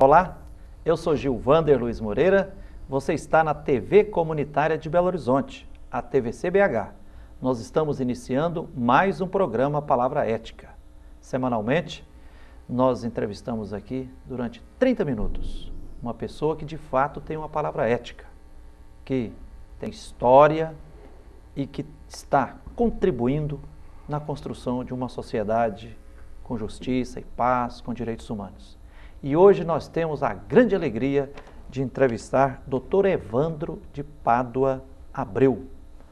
Olá, eu sou Gilvander Luiz Moreira, você está na TV Comunitária de Belo Horizonte, a TVC-BH. Nós estamos iniciando mais um programa Palavra Ética. Semanalmente, nós entrevistamos aqui durante 30 minutos uma pessoa que de fato tem uma palavra ética, que tem história e que está contribuindo na construção de uma sociedade com justiça e paz, com direitos humanos. E hoje nós temos a grande alegria de entrevistar Dr. Evandro de Pádua Abreu.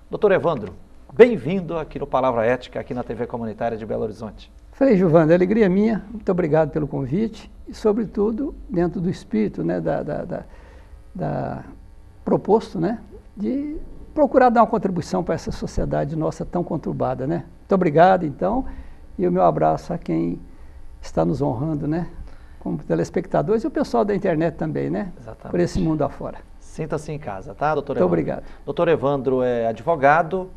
Dr. Evandro, bem-vindo aqui no Palavra Ética, aqui na TV Comunitária de Belo Horizonte. Falei, Gilvander, alegria minha, muito obrigado pelo convite e, sobretudo, dentro do espírito, né, proposto, né, de procurar dar uma contribuição para essa sociedade nossa tão conturbada, né. Muito obrigado, então, e o meu abraço a quem está nos honrando, né, como telespectadores e o pessoal da internet também, né, Exatamente. Por esse mundo afora. Sinta-se em casa, tá, doutor Muito Evandro? obrigado. Doutor Evandro é advogado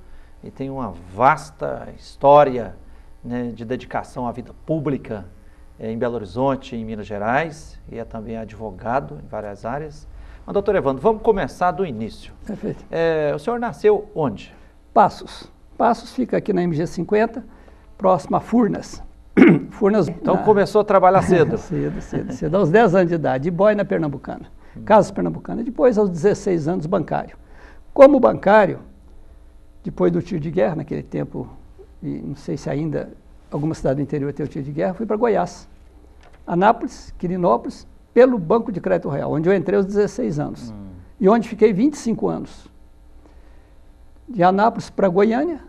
e tem uma vasta história, né, de dedicação à vida pública em Belo Horizonte, em Minas Gerais, e é também advogado em várias áreas. Mas, doutor Evandro, vamos começar do início. Perfeito. O senhor nasceu onde? Passos. Passos fica aqui na MG 50, próximo a Furnas. Furnas. Então começou a trabalhar cedo. cedo, aos 10 anos de idade, de boy na Pernambucana, Casas Pernambucana. Depois, aos 16 anos, bancário. Como bancário, depois do tiro de guerra, naquele tempo, e não sei se ainda alguma cidade do interior tem o tiro de guerra, fui para Goiás, Anápolis, Quirinópolis, pelo Banco de Crédito Real, onde eu entrei aos 16 anos, e onde fiquei 25 anos. De Anápolis para Goiânia,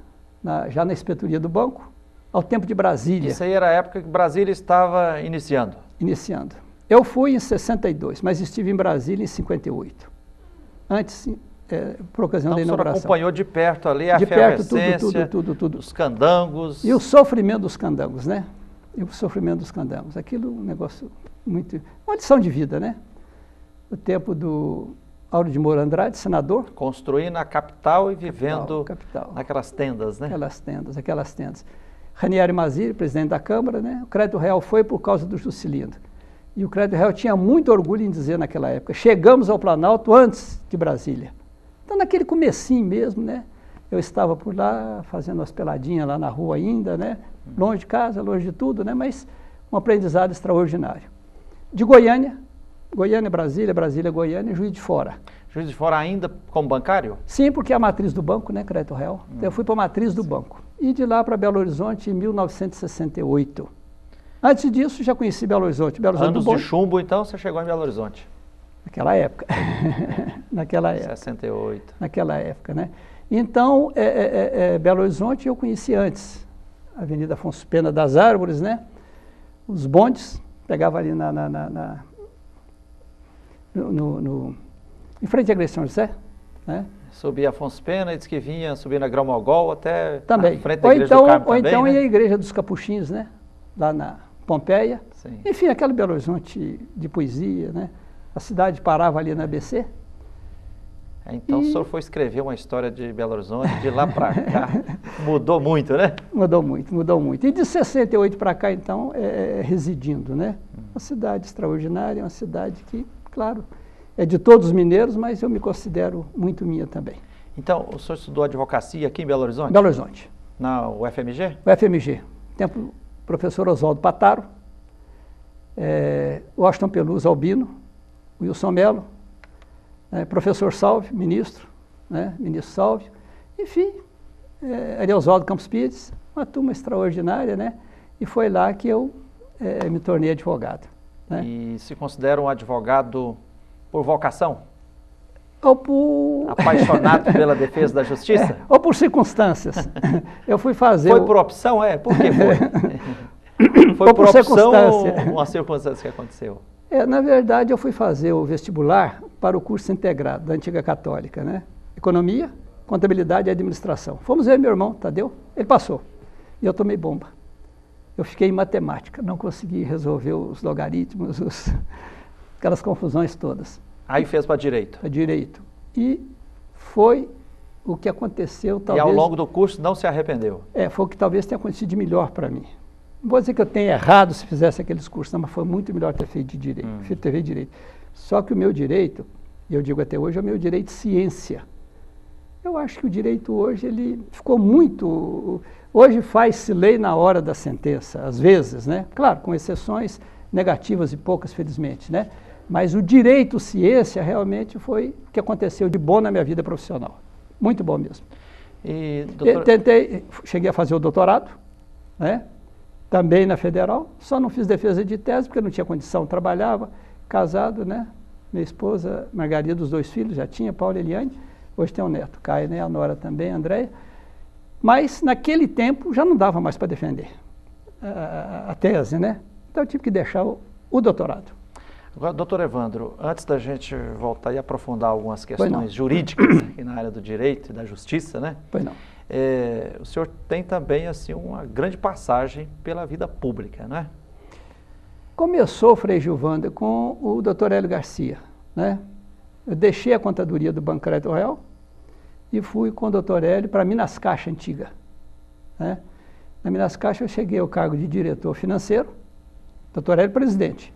já na inspetoria do banco, ao tempo de Brasília. Isso aí era a época que Brasília estava iniciando? Iniciando. Eu fui em 62, mas estive em Brasília em 58. Antes, por ocasião da inauguração. Então o senhor acompanhou de perto ali a de perto, efervescência, tudo. os candangos. E o sofrimento dos candangos, né? E o sofrimento dos candangos. Aquilo, um negócio muito... Uma lição de vida, né? O tempo do Auro de Moura Andrade, senador. Construindo a capital e vivendo capital. naquelas tendas, né? Aquelas tendas. Ranieri Mazzilli, presidente da Câmara, né? O Crédito Real foi por causa do Juscelino. E o Crédito Real tinha muito orgulho em dizer naquela época, chegamos ao Planalto antes de Brasília. Então, naquele comecinho mesmo, né? Eu estava por lá, fazendo umas peladinhas lá na rua ainda, né? Longe de casa, longe de tudo, né? Mas um aprendizado extraordinário. De Goiânia, Brasília, Goiânia, Juiz de Fora. Juiz de Fora ainda como bancário? Sim, porque é a matriz do banco, né? Crédito Real. Então, eu fui para a matriz do banco. E de lá para Belo Horizonte em 1968. Antes disso, já conheci Belo Horizonte. Anos de chumbo, então, você chegou em Belo Horizonte? Naquela época. Naquela época. 68. Naquela época, né? Então, Belo Horizonte eu conheci antes. Avenida Afonso Pena das Árvores, né? Os bondes, pegava ali em frente à igreja de São José, né? Subia Afonso Pena e disse que vinha subindo a Grão-Mogol até também. a frente da igreja do Carmo também, ou então né? ia à igreja dos Capuchinhos, né? Lá na Pompeia. Sim. Enfim, aquele Belo Horizonte de poesia, né? A cidade parava ali na ABC. Então o senhor foi escrever uma história de Belo Horizonte, de lá para cá, mudou muito, né? Mudou muito. E de 68 para cá, então, residindo, né? Uma cidade extraordinária, uma cidade que, claro, é de todos os mineiros, mas eu me considero muito minha também. Então, o senhor estudou advocacia aqui em Belo Horizonte? Belo Horizonte. Na UFMG? UFMG. Tempo, professor Oswaldo Pataro, Washington Peluso Albino, Wilson Melo, professor Salve, ministro, né? Ministro Salve, enfim, Ariosvaldo Campos Pires, uma turma extraordinária, né? E foi lá que eu me tornei advogado. Né? E se considera um advogado por vocação? Ou por... Apaixonado pela defesa da justiça? Ou por circunstâncias. Eu fui fazer... Foi por opção? Por que foi? Foi por opção ou uma circunstância que aconteceu? Na verdade, eu fui fazer o vestibular para o curso integrado da antiga católica, né? Economia, contabilidade e administração. Fomos eu e meu irmão, Tadeu, ele passou. E eu tomei bomba. Eu fiquei em matemática, não consegui resolver os logaritmos, aquelas confusões todas. Aí fez para direito? Para direito. E foi o que aconteceu, talvez... E ao longo do curso não se arrependeu? Foi o que talvez tenha acontecido de melhor para mim. Não vou dizer que eu tenha errado se fizesse aqueles cursos, não, mas foi muito melhor ter feito direito, ter feito direito. Só que o meu direito, e eu digo até hoje, é o meu direito de ciência. Eu acho que o direito hoje, ele ficou muito... Hoje faz-se lei na hora da sentença, às vezes, né? Claro, com exceções negativas e poucas, felizmente, né? Mas o direito ciência realmente foi o que aconteceu de bom na minha vida profissional. Muito bom mesmo. E, doutor... Cheguei a fazer o doutorado, né? Também na Federal, só não fiz defesa de tese porque não tinha condição, trabalhava, casado, né? Minha esposa, Margarida, os 2 filhos, já tinha, Paulo e Eliane, hoje tem um neto, Caio, né? A nora também, Andréia. Mas naquele tempo já não dava mais para defender a tese, né? Então eu tive que deixar o doutorado. Agora, doutor Evandro, antes da gente voltar e aprofundar algumas questões jurídicas aqui na área do direito e da justiça, né? Pois não. O senhor tem também assim, uma grande passagem pela vida pública, né? Começou, Frei Gilvander, com o Dr. Hélio Garcia, né? Eu deixei a contadoria do Banco Crédito Real e fui com o Dr. Hélio para a Minas Caixa antiga, né? Na Minas Caixa eu cheguei ao cargo de diretor financeiro, Dr. Hélio presidente.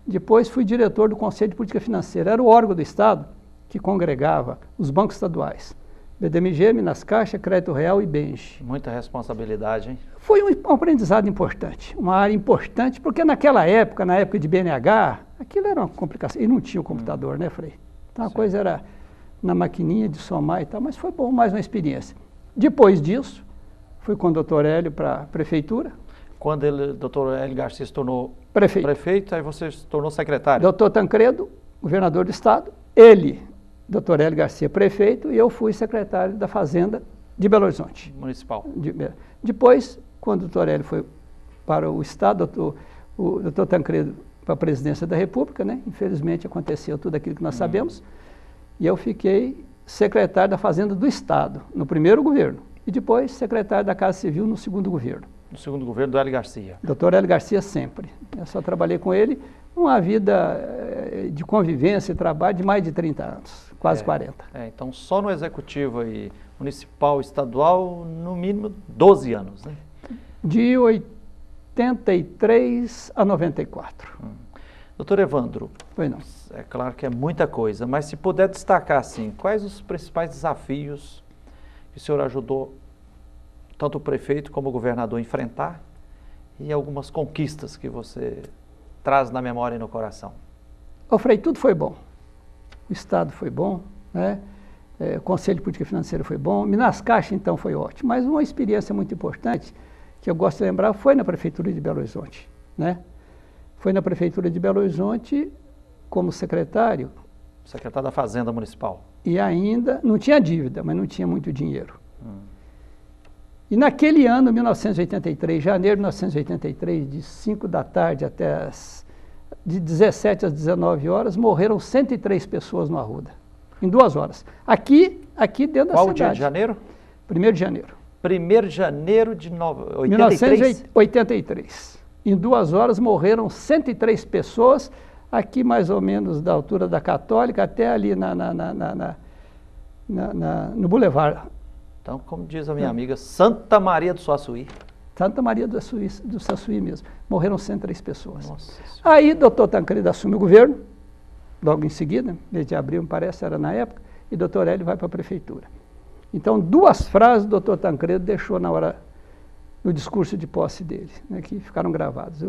Depois fui diretor do Conselho de Política Financeira. Era o órgão do Estado que congregava os bancos estaduais. BDMG, Minas Caixa, Crédito Real e Benj. Muita responsabilidade, hein? Foi um aprendizado importante, uma área importante, porque naquela época, na época de BNH, aquilo era uma complicação. E não tinha o computador, né, Frei? Então a coisa era na maquininha de somar e tal, mas foi bom, mais uma experiência. Depois disso, fui com o Dr. Hélio para a prefeitura. Quando o Dr. Hélio Garcia se tornou prefeito, aí você se tornou secretário? Dr. Tancredo, governador do estado, ele, Dr. Hélio Garcia, prefeito, e eu fui secretário da Fazenda de Belo Horizonte. Municipal. Depois, quando o Dr. Hélio foi para o estado, o Dr. Tancredo para a presidência da República, né? Infelizmente aconteceu tudo aquilo que nós sabemos, e eu fiquei secretário da Fazenda do Estado, no primeiro governo, e depois secretário da Casa Civil no segundo governo. No segundo governo do Hélio Garcia. Dr. Hélio Garcia sempre. Eu só trabalhei com ele uma vida de convivência e trabalho de mais de 30 anos, quase 40. Então, só no executivo aí, municipal, estadual, no mínimo 12 anos, né? De 83 a 94. Doutor Evandro, Pois não. É claro que é muita coisa, mas se puder destacar, assim, quais os principais desafios que o senhor ajudou tanto o prefeito como o governador a enfrentar e algumas conquistas que você traz na memória e no coração? Ô Frei, tudo foi bom. O Estado foi bom, né? O Conselho de Política Financeira foi bom, Minas Caixa, então, foi ótimo. Mas uma experiência muito importante, que eu gosto de lembrar, foi na Prefeitura de Belo Horizonte, né? Foi na Prefeitura de Belo Horizonte como secretário. Secretário da Fazenda Municipal. E ainda, não tinha dívida, mas não tinha muito dinheiro. E naquele ano, 1983, janeiro de 1983, de 5 da tarde até de 17 às 19 horas, morreram 103 pessoas no Arruda, em 2 horas. Aqui dentro da cidade. Qual o dia de janeiro? 1º de janeiro. 1º de janeiro de 1983. Em 2 horas morreram 103 pessoas, aqui mais ou menos da altura da Católica até ali no Boulevard. Então, como diz a minha amiga, Santa Maria do Suaçuí. Santa Maria do Suaçuí mesmo. Morreram 103 pessoas. Nossa. Aí, doutor Tancredo assume o governo, logo em seguida, mês de abril, me parece, era na época, e doutor Hélio vai para a prefeitura. Então, 2 frases o doutor Tancredo deixou no discurso de posse dele, né, que ficaram gravadas.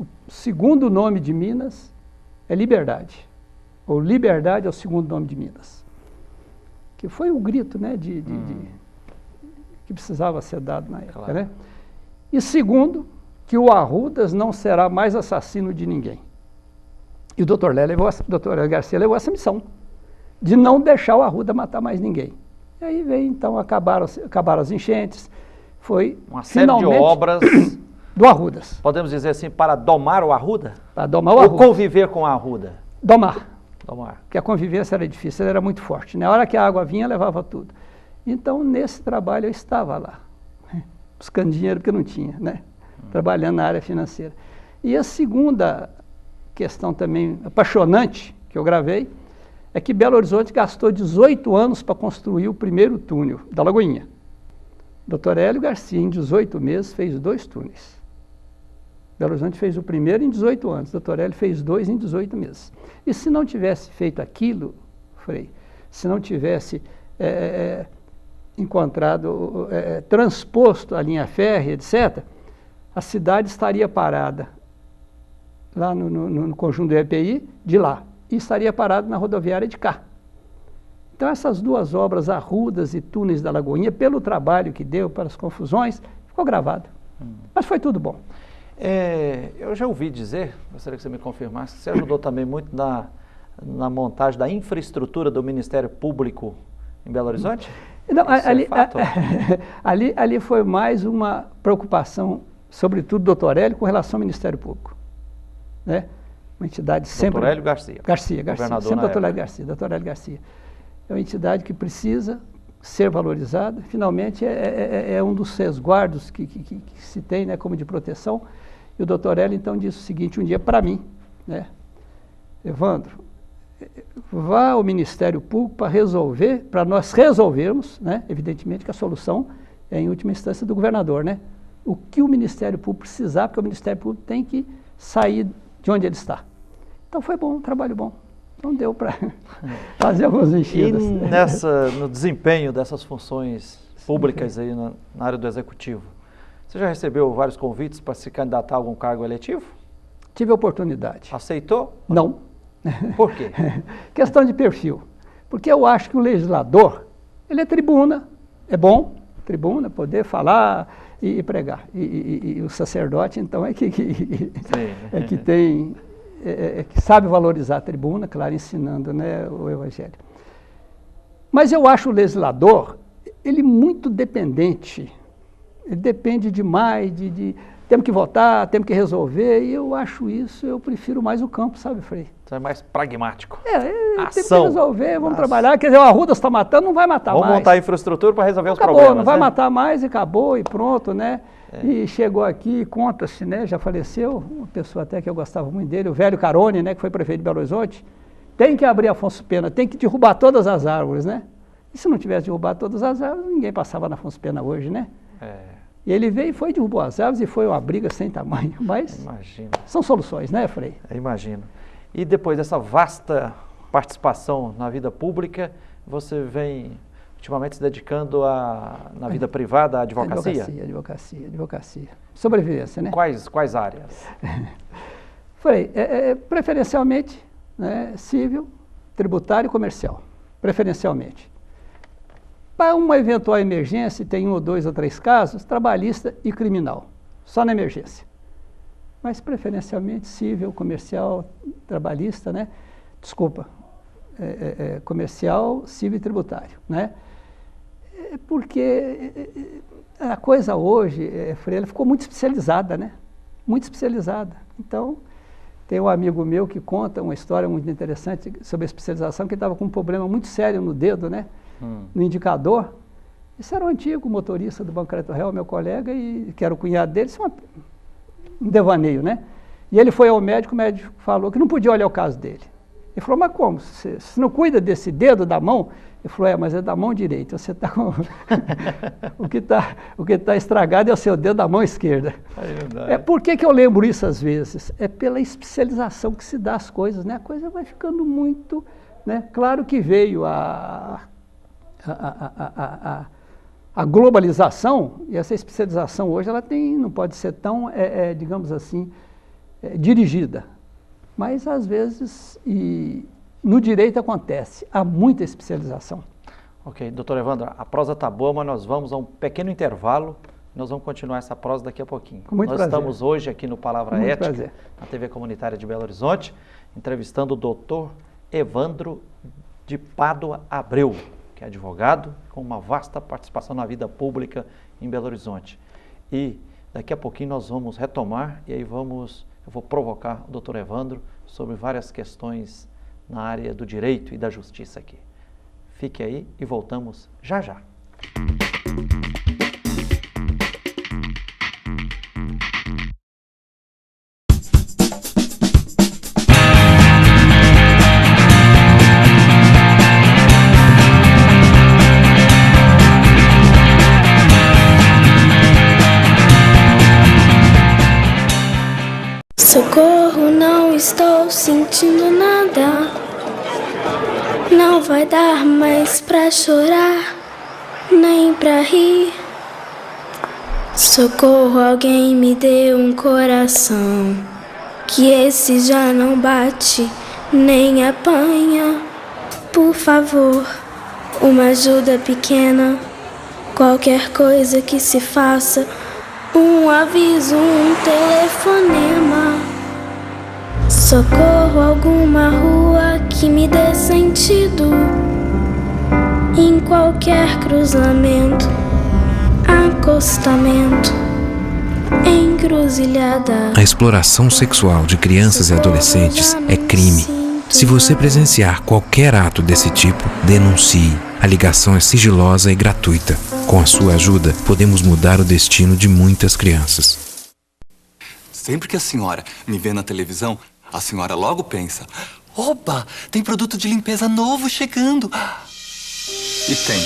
O segundo nome de Minas é liberdade, ou liberdade é o segundo nome de Minas. Que foi o grito, né, que precisava ser dado na época, né? E segundo, que o Arrudas não será mais assassino de ninguém. E o doutor Hélio Garcia levou essa missão, de não deixar o Arruda matar mais ninguém. E aí veio, então, acabaram as enchentes, foi uma série de obras do Arrudas. Podemos dizer assim, para domar o Arruda? Para domar o Arruda. Ou conviver com o Arruda? Domar. Porque a convivência era difícil, ela era muito forte. Na hora que a água vinha, levava tudo. Então, nesse trabalho, eu estava lá, buscando dinheiro que eu não tinha, né? Trabalhando na área financeira. E a segunda questão também apaixonante que eu gravei é que Belo Horizonte gastou 18 anos para construir o primeiro túnel da Lagoinha. Dr. Hélio Garcia, em 18 meses, fez 2 túneis. Belo Horizonte fez o primeiro em 18 anos, doutor Hélio fez 2 em 18 meses. E se não tivesse feito aquilo, Frei, se não tivesse encontrado, transposto a linha férrea, etc., a cidade estaria parada lá no conjunto do EPI, de lá, e estaria parada na rodoviária de cá. Então, essas duas obras, Arrudas e Túneis da Lagoinha, pelo trabalho que deu, para as confusões, ficou gravado. Mas foi tudo bom. Eu já ouvi dizer, gostaria que você me confirmasse, que você ajudou também muito na montagem da infraestrutura do Ministério Público em Belo Horizonte? Não, ali foi mais uma preocupação, sobretudo do doutor Hélio, com relação ao Ministério Público. Né? Uma entidade sempre... Doutor Hélio Garcia. Garcia, sempre doutor Hélio Garcia, doutor Hélio Garcia. É uma entidade que precisa ser valorizada. Finalmente, é um dos resguardos que se tem, né, como de proteção. E o doutor Hélio, então, disse o seguinte, um dia para mim, né, Evandro, vá ao Ministério Público para nós resolvermos, né, evidentemente que a solução é, em última instância, do governador, né, o que o Ministério Público precisar, porque o Ministério Público tem que sair de onde ele está. Então, foi bom, um trabalho bom. Não deu para fazer algumas mexidas. E no desempenho dessas funções públicas aí na área do Executivo, você já recebeu vários convites para se candidatar a algum cargo eletivo? Tive a oportunidade. Aceitou? Não. Por quê? Questão de perfil. Porque eu acho que o legislador, ele é tribuna, é bom, tribuna, poder falar e pregar. E o sacerdote, então, que tem... que sabe valorizar a tribuna, claro, ensinando, né, o Evangelho. Mas eu acho o legislador, ele muito dependente, ele depende demais temos que votar, temos que resolver, e eu acho isso, eu prefiro mais o campo, sabe, Frei? Você é mais pragmático. Temos que resolver, vamos trabalhar, quer dizer, o Arrudas está matando, não vai matar mais. Vamos montar a infraestrutura para resolver os problemas. Não vai matar mais e acabou, e pronto, né? E chegou aqui, conta-se, né, já faleceu, uma pessoa até que eu gostava muito dele, o velho Carone, né, que foi prefeito de Belo Horizonte, tem que abrir Afonso Pena, tem que derrubar todas as árvores, né? E se não tivesse derrubado todas as árvores, ninguém passava na Afonso Pena hoje, né? E ele veio e foi, derrubou as árvores e foi uma briga sem tamanho, mas imagino. São soluções, né, Frei? Imagino. E depois dessa vasta participação na vida pública, você vem ultimamente se dedicando na vida privada à advocacia? Advocacia. Sobrevivência, né? Quais áreas? Frei, preferencialmente, né, civil, tributário e comercial, preferencialmente. Para uma eventual emergência, tem 1 ou 2 ou 3 casos, trabalhista e criminal, só na emergência. Mas preferencialmente civil, comercial, trabalhista, né? Desculpa, comercial, civil e tributário, né? Porque a coisa hoje, Frei, ela ficou muito especializada, né? Muito especializada. Então, tem um amigo meu que conta uma história muito interessante sobre a especialização, que ele estava com um problema muito sério no dedo, né? No indicador. Esse era o antigo motorista do Banco Crédito Real, meu colega, e que era o cunhado dele, isso é um devaneio, né? E ele foi ao médico, o médico falou que não podia olhar o caso dele. Ele falou, mas como? Você não cuida desse dedo da mão? Ele falou, mas é da mão direita, você está com... o que está estragado é o seu dedo da mão esquerda. Por que eu lembro isso às vezes? É pela especialização que se dá as coisas, né? A coisa vai ficando muito... Né? Claro que veio a globalização, e essa especialização hoje ela não pode ser tão, digamos assim, dirigida. Mas, às vezes, no direito acontece, há muita especialização. Ok, doutor Evandro, a prosa está boa, mas nós vamos a um pequeno intervalo, nós vamos continuar essa prosa daqui a pouquinho. Com muito prazer. Nós estamos hoje aqui no Palavra Muito Ética, prazer. na TV Comunitária de Belo Horizonte, entrevistando o doutor Evandro de Pádua Abreu, que é advogado, com uma vasta participação na vida pública em Belo Horizonte. E daqui a pouquinho nós vamos retomar, e aí eu vou provocar o doutor Evandro sobre várias questões na área do direito e da justiça aqui. Fique aí e voltamos já já. Socorro, não estou sentindo nada. Não vai dar mais pra chorar, nem pra rir. Socorro, alguém me dê um coração, que esse já não bate, nem apanha. Por favor, uma ajuda pequena, qualquer coisa que se faça, um aviso, um telefonema. Socorro, alguma rua que me dê sentido, em qualquer cruzamento, acostamento, encruzilhada. A exploração sexual de crianças e adolescentes é crime. Se você presenciar qualquer ato desse tipo, denuncie. A ligação é sigilosa e gratuita. Com a sua ajuda, podemos mudar o destino de muitas crianças. Sempre que a senhora me vê na televisão, a senhora logo pensa: oba, tem produto de limpeza novo chegando. E tem.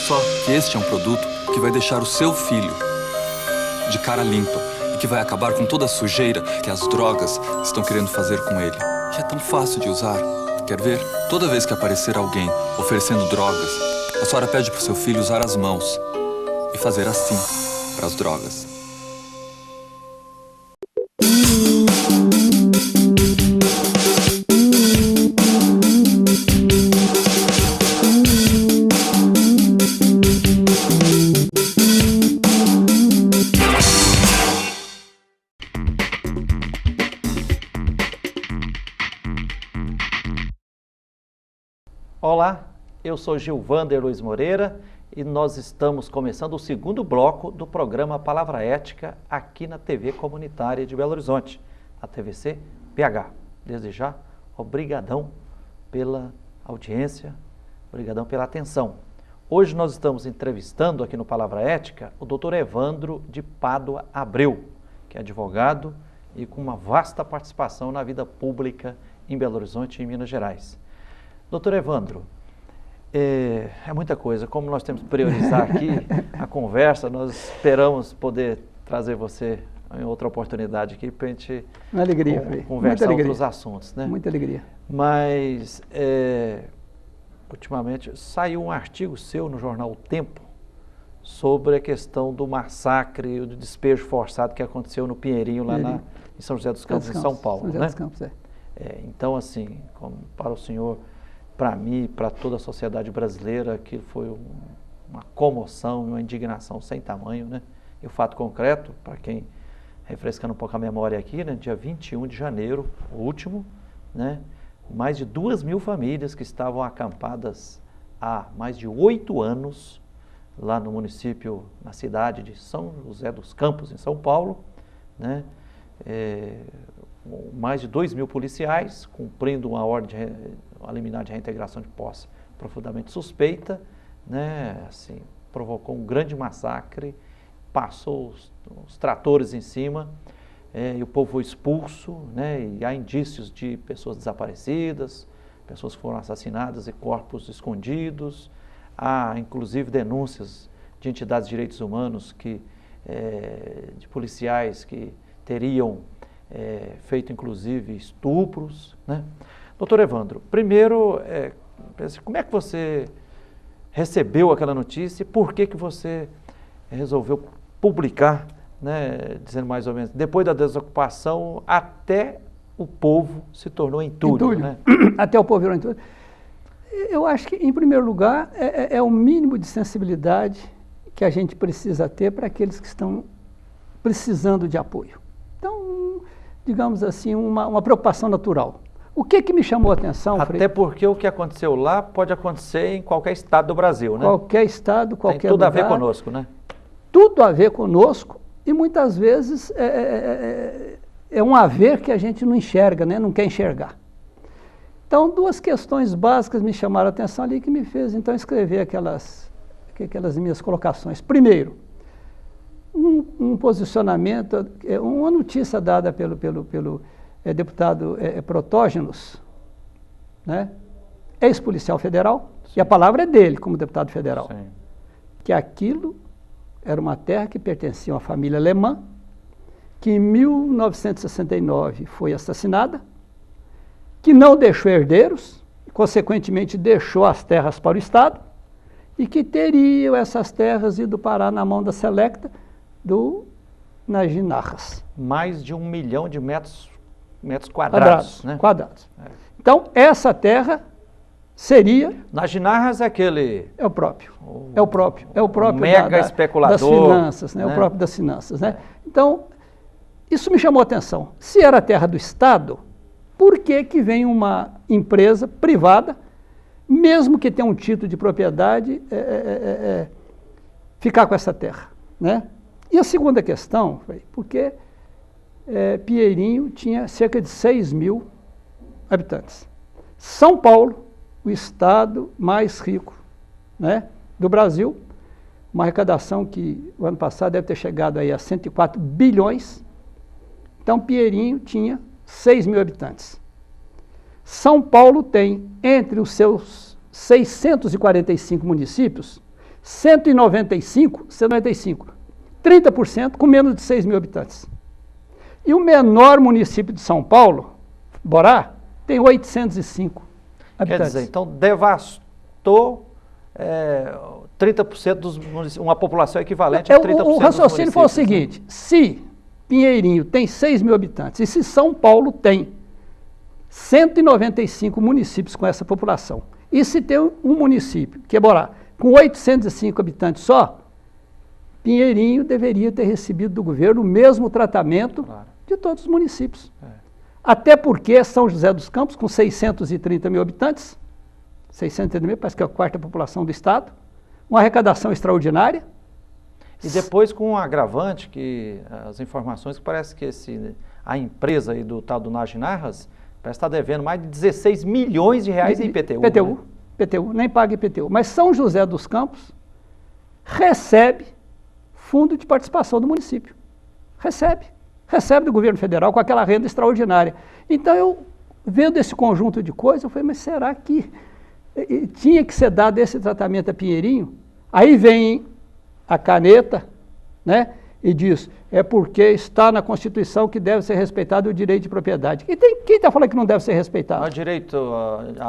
Só que este é um produto que vai deixar o seu filho de cara limpa e que vai acabar com toda a sujeira que as drogas estão querendo fazer com ele. Que é tão fácil de usar. Quer ver? Toda vez que aparecer alguém oferecendo drogas, a senhora pede pro seu filho usar as mãos e fazer assim para as drogas. Olá, eu sou Gilvander Luiz Moreira e nós estamos começando o segundo bloco do programa Palavra Ética aqui na TV Comunitária de Belo Horizonte, a TVC PH. Desde já, obrigadão pela audiência, obrigadão pela atenção. Hoje nós estamos entrevistando aqui no Palavra Ética o Dr. Evandro de Pádua Abreu, que é advogado e com uma vasta participação na vida pública em Belo Horizonte e em Minas Gerais. Doutor Evandro, é muita coisa, como nós temos que priorizar aqui a conversa, nós esperamos poder trazer você em outra oportunidade aqui para a gente conversar outros assuntos, né? Muita alegria. Mas, ultimamente, saiu um artigo seu no jornal O Tempo sobre a questão do massacre e do despejo forçado que aconteceu no Pinheirinho, lá em São José dos Campos, em São Paulo, São José dos Campos, então, assim, como para o senhor, para mim, para toda a sociedade brasileira, aquilo foi uma comoção, uma indignação sem tamanho, né? E o fato concreto, para quem, refrescando um pouco a memória aqui, né, dia 21 de janeiro, o último, né, mais de 2.000 famílias que estavam acampadas há mais de 8 anos, lá no município, na cidade de São José dos Campos, em São Paulo, né, mais de 2.000 policiais, cumprindo uma ordem, uma liminar de reintegração de posse profundamente suspeita, né, assim, provocou um grande massacre, passou os tratores em cima, e o povo foi expulso, né, e há indícios de pessoas desaparecidas, pessoas que foram assassinadas e corpos escondidos, há inclusive denúncias de entidades de direitos humanos, de policiais que teriam feito inclusive estupros, né? Doutor Evandro, primeiro, como é que você recebeu aquela notícia e por que você resolveu publicar, né, dizendo mais ou menos, depois da desocupação até o povo se tornou entulho, né? Até o povo virou entulho. Eu acho que, em primeiro lugar, é o mínimo de sensibilidade que a gente precisa ter para aqueles que estão precisando de apoio. Então, digamos assim, uma preocupação natural. O que me chamou a atenção, Até porque o que aconteceu lá pode acontecer em qualquer estado do Brasil, né? Qualquer estado, qualquer lugar. Tem tudo a ver conosco, né? Tudo a ver conosco e muitas vezes é um haver que a gente não enxerga, né? Não quer enxergar. Então, duas questões básicas me chamaram a atenção ali que me fez, então, escrever aquelas minhas colocações. Primeiro, um posicionamento, uma notícia dada pelo deputado Protógenos, né, ex-policial federal, sim, e a palavra é dele como deputado federal, sim, que aquilo era uma terra que pertencia a uma família alemã, que em 1969 foi assassinada, que não deixou herdeiros, consequentemente deixou as terras para o Estado, e que teriam essas terras ido parar na mão da Selecta do Najim Narras. Mais de 1 milhão de metros quadrados, né? Quadrados. Então, essa terra seria... Najim Narras é aquele... É o próprio. É o próprio mega especulador. Das finanças, né? O próprio das finanças, né? Então, isso me chamou a atenção. Se era a terra do Estado, por que que vem uma empresa privada, mesmo que tenha um título de propriedade, ficar com essa terra, né? E a segunda questão foi porque Pinheirinho tinha cerca de 6 mil habitantes. São Paulo, o estado mais rico, né, do Brasil, uma arrecadação que o ano passado deve ter chegado aí a 104 bilhões. Então, Pinheirinho tinha 6 mil habitantes. São Paulo tem, entre os seus 645 municípios, 195, 30% com menos de 6 mil habitantes. E o menor município de São Paulo, Borá, tem 805 habitantes. Quer dizer, então devastou 30% dos municípios, uma população equivalente a 30% dos municípios. O raciocínio foi o seguinte, se Pinheirinho tem 6 mil habitantes e se São Paulo tem 195 municípios com essa população, e se tem um município, que é Borá, com 805 habitantes só, Pinheirinho deveria ter recebido do governo o mesmo tratamento de todos os municípios. Até porque São José dos Campos, com 630 mil habitantes, 630 mil, parece que é a quarta população do estado, uma arrecadação extraordinária. E depois com um agravante, que as informações que parece que a empresa aí do tal do Najim Narras parece estar devendo mais de 16 milhões de reais em IPTU. IPTU, nem paga IPTU. Mas São José dos Campos recebe fundo de participação do município. Recebe do governo federal com aquela renda extraordinária. Então, eu, vendo esse conjunto de coisas, eu falei, mas será que tinha que ser dado esse tratamento a Pinheirinho? Aí vem a caneta, né, e diz, é porque está na Constituição que deve ser respeitado o direito de propriedade. E quem está falando que não deve ser respeitado? O direito...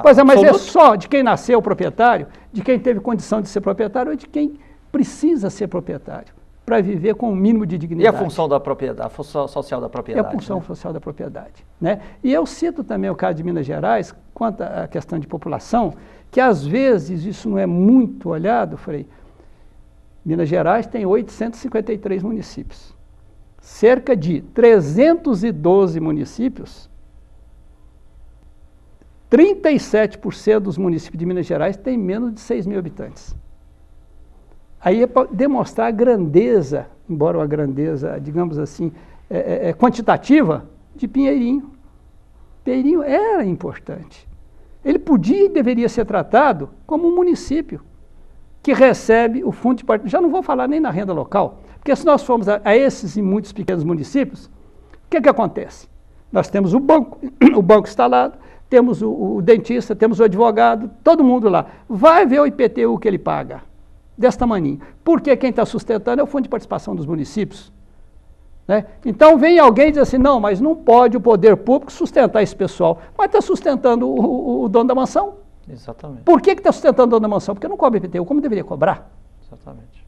Pois é, mas é só de quem nasceu proprietário, de quem teve condição de ser proprietário ou de quem precisa ser proprietário, para viver com o mínimo de dignidade. E a função da propriedade, a função social da propriedade? É a função social da propriedade, né? E eu cito também o caso de Minas Gerais, quanto à questão de população, que às vezes isso não é muito olhado, Frei. Minas Gerais tem 853 municípios. Cerca de 312 municípios, 37% dos municípios de Minas Gerais têm menos de 6 mil habitantes. Aí é para demonstrar a grandeza, embora uma grandeza, digamos assim, quantitativa, de Pinheirinho. Pinheirinho era importante. Ele podia e deveria ser tratado como um município que recebe o fundo de participação. Já não vou falar nem na renda local, porque se nós formos a esses e muitos pequenos municípios, o que acontece? Nós temos o banco instalado, temos o dentista, temos o advogado, todo mundo lá. Vai ver o IPTU que ele paga, desse tamanho. Porque quem está sustentando é o fundo de participação dos municípios. Né? Então vem alguém e diz assim, não, mas não pode o poder público sustentar esse pessoal. Mas está sustentando o dono da mansão. Exatamente. Por que está sustentando o dono da mansão? Porque não cobra IPTU, como deveria cobrar. Exatamente.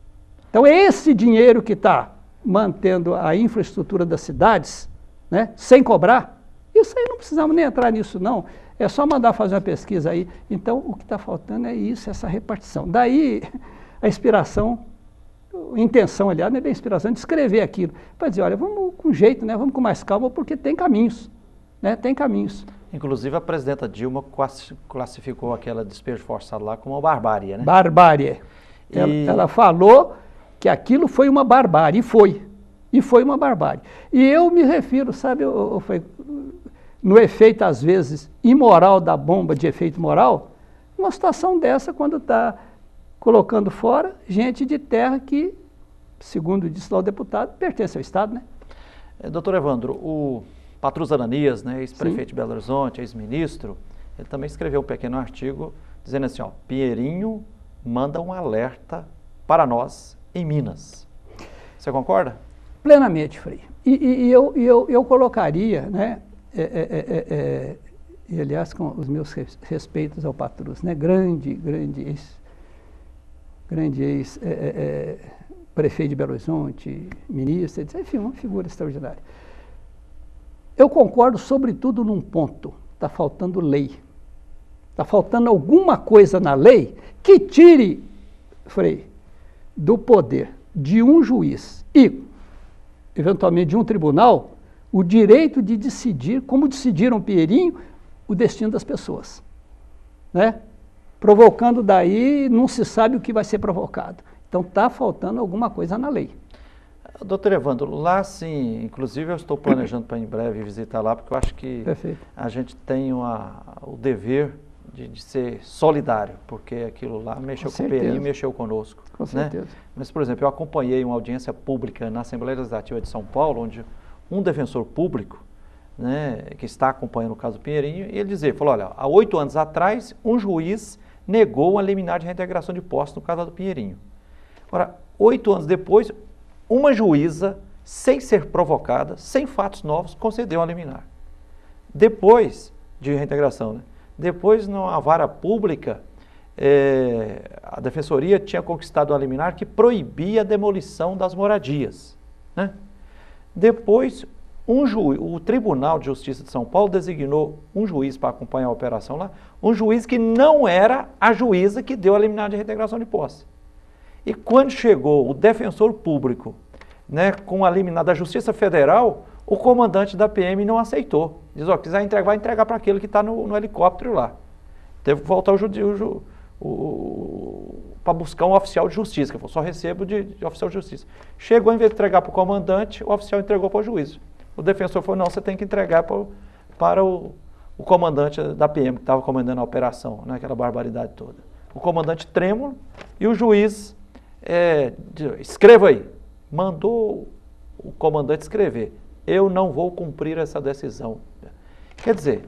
Então é esse dinheiro que está mantendo a infraestrutura das cidades, né, sem cobrar. Isso aí não precisamos nem entrar nisso, não. É só mandar fazer uma pesquisa aí. Então o que está faltando é isso, essa repartição. Daí a inspiração, a intenção, aliás, não é bem a inspiração de escrever aquilo. Para dizer, olha, vamos com jeito, né, vamos com mais calma, porque tem caminhos. Né, tem caminhos. Inclusive, a presidenta Dilma classificou aquela despejo forçado lá como uma barbárie, né? Barbárie. Ela falou que aquilo foi uma barbárie, e foi uma barbárie. E eu me refiro, sabe, no efeito, às vezes, imoral da bomba de efeito moral, uma situação dessa quando está colocando fora gente de terra que, segundo disse lá o deputado, pertence ao Estado, né? Doutor Evandro, o Patrus Ananias, né, ex-prefeito de Belo Horizonte, ex-ministro, ele também escreveu um pequeno artigo dizendo assim, ó, Pinheirinho manda um alerta para nós em Minas. Você concorda? Plenamente, Frei. E eu colocaria, né, e aliás, com os meus respeitos ao Patrus, né, grande ex-prefeito de Belo Horizonte, ministro, enfim, uma figura extraordinária. Eu concordo sobretudo num ponto, está faltando lei. Está faltando alguma coisa na lei que tire, Frei, do poder de um juiz e, eventualmente, de um tribunal, o direito de decidir, como decidiram Pinheirinho, o destino das pessoas, né? Provocando daí, não se sabe o que vai ser provocado. Então, está faltando alguma coisa na lei. Doutor Evandro, lá sim, inclusive eu estou planejando para em breve visitar lá, porque eu acho que a gente tem o dever de ser solidário, porque aquilo lá mexeu com o Pinheirinho e mexeu conosco. Com certeza. Mas, por exemplo, eu acompanhei uma audiência pública na Assembleia Legislativa de São Paulo, onde um defensor público, né, que está acompanhando o caso do Pinheirinho, e ele falou, olha, há 8 anos atrás, um juiz negou uma liminar de reintegração de posse no caso do Pinheirinho. Ora, 8 anos depois, uma juíza, sem ser provocada, sem fatos novos, concedeu a liminar. Depois de reintegração, né? Depois, na vara pública, a Defensoria tinha conquistado uma liminar que proibia a demolição das moradias, né? Depois, o Tribunal de Justiça de São Paulo designou um juiz para acompanhar a operação lá, um juiz que não era a juíza que deu a liminar de reintegração de posse. E quando chegou o defensor público, né, com a liminar da Justiça Federal, o comandante da PM não aceitou. Diz, ó, quiser entregar, vai entregar para aquele que está no helicóptero lá. Teve que voltar para buscar um oficial de justiça, que falou, só recebo de oficial de justiça. Chegou, em vez de entregar para o comandante, o oficial entregou para o juiz. O defensor falou, não, você tem que entregar para o comandante da PM, que estava comandando a operação, né, aquela barbaridade toda. O comandante trêmulo e o juiz, escreva aí. Mandou o comandante escrever, eu não vou cumprir essa decisão. Quer dizer,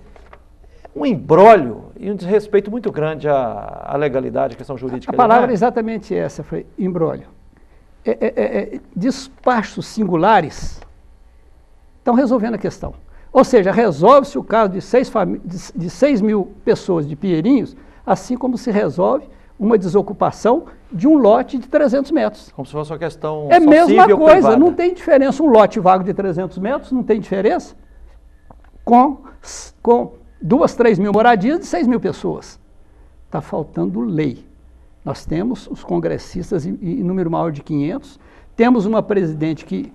um imbróglio e um desrespeito muito grande à legalidade, à questão jurídica. A palavra é exatamente essa, foi imbróglio. Despachos singulares estão resolvendo a questão. Ou seja, resolve-se o caso de 6 mil pessoas de Pinheirinhos, assim como se resolve uma desocupação de um lote de 300 metros. Como se fosse uma questão É a mesma coisa, privada. Não tem diferença. Um lote vago de 300 metros não tem diferença com 2, 3 mil moradias de 6 mil pessoas. Está faltando lei. Nós temos os congressistas em número maior de 500, temos uma presidente que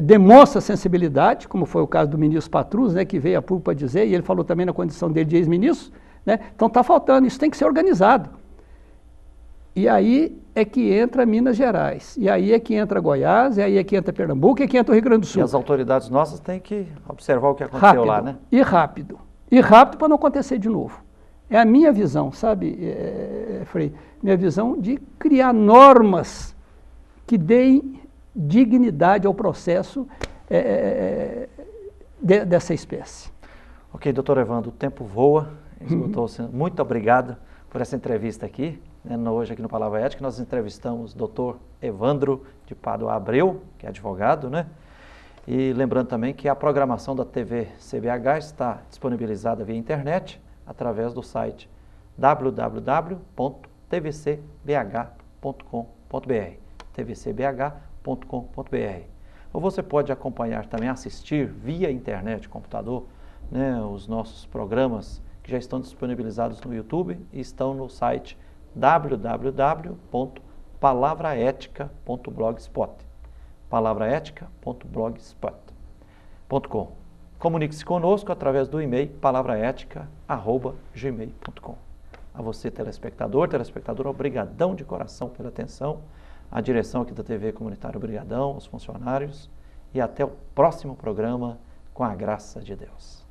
demonstra sensibilidade, como foi o caso do ministro Patrus, né, que veio a público para dizer, e ele falou também na condição dele de ex-ministro, né? Então está faltando, isso tem que ser organizado. E aí é que entra Minas Gerais, e aí é que entra Goiás, e aí é que entra Pernambuco, e é que entra o Rio Grande do Sul. E as autoridades nossas têm que observar o que aconteceu lá, né? E rápido para não acontecer de novo. É a minha visão, sabe, Frei? Minha visão de criar normas que deem dignidade ao processo dessa espécie. Ok, doutor Evandro, o tempo voa, esgotou-se. Muito obrigado por essa entrevista aqui. Hoje aqui no Palavra Ética, nós entrevistamos o doutor Evandro de Pádua Abreu, que é advogado, né? E lembrando também que a programação da TV CBH está disponibilizada via internet, através do site www.tvcbh.com.br, tvcbh.com.br. Ou você pode acompanhar também, assistir via internet, computador, né, os nossos programas que já estão disponibilizados no YouTube e estão no site palavraetica.blogspot.com. Comunique-se conosco através do e-mail palavraetica@gmail.com. A você, telespectadora, obrigadão de coração pela atenção, a direção aqui da TV Comunitária, obrigadão, os funcionários, e até o próximo programa, com a graça de Deus.